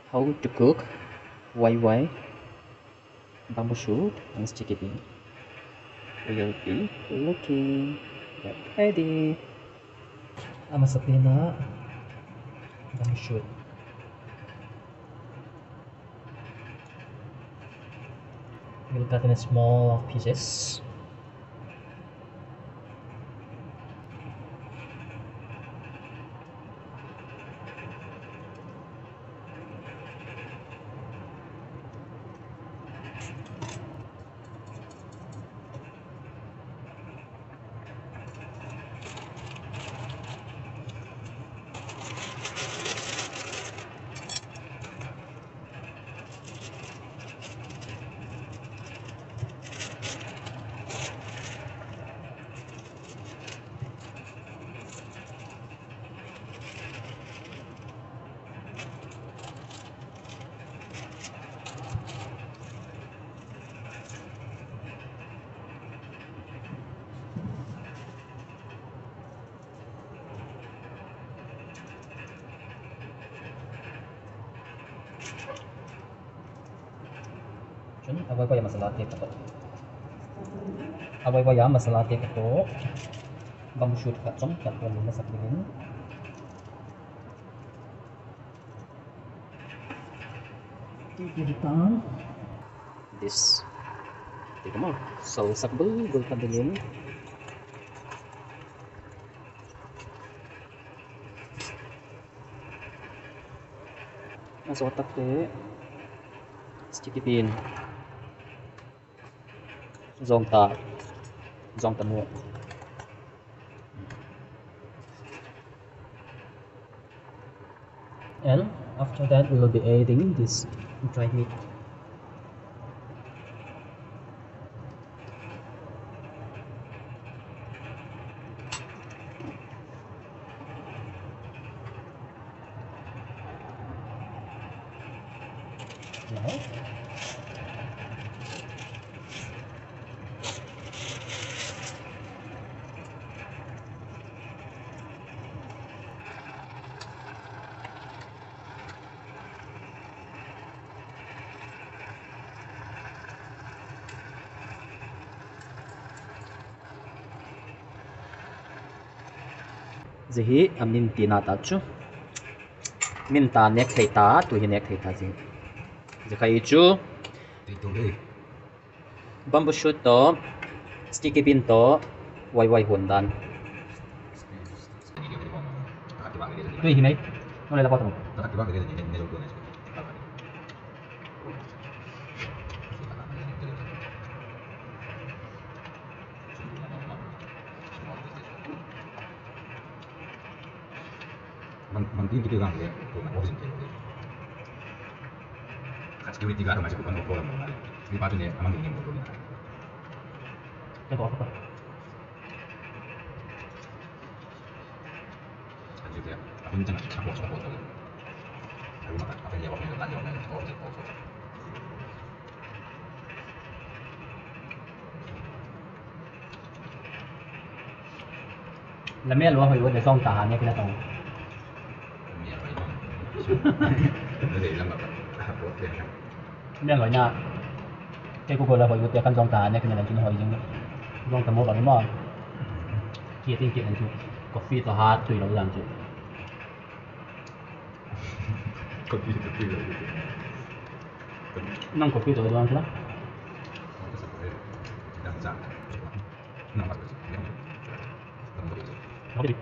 How to cook YY bamboo shoot and sticky bean. We'll be looking. Get ready. Amasapi na bamboo shoot. We'll cut in small pieces. Away-away masalati ka to. Away-away masalati ka to. Bamboo shoot ka chong kat wala na sa bilin. Titiritan. This. Tignan mo. So, sakbol, gul ka bilin. Nasa otak te. Sticky bean. Zong ta mo. And after that we will be adding this dried meat. Now Zehi amin tinata chu minta nek theita tu hi nek theita ji zekai chu bamboo shoot to sticky bean to YY hundan tu hi nei no le la patro Mantin gitu kan ya, tuh nggak bisa gitu. Security guard masih bukan ngobrol, ini patut ya, amang ini ngobrol. Ito ako pa. Anjir ya, aku ini jangan campur tuh. Aku makan apa yang jawabnya tadi orang yang ngobrol. Là mấy lúa hồi để xong tả nha cái này. Để làm apa? Mấy lúa nha. Cái Google là hồi để kan xong tả nha cái này là chính hồi nhưng xong tả một lần mà kia tiên kiện chú coffee to hard tùy lâu làm chú. Kopi itu tuh. Nang coffee to doang sila. Dan zat. Nama itu. Okay.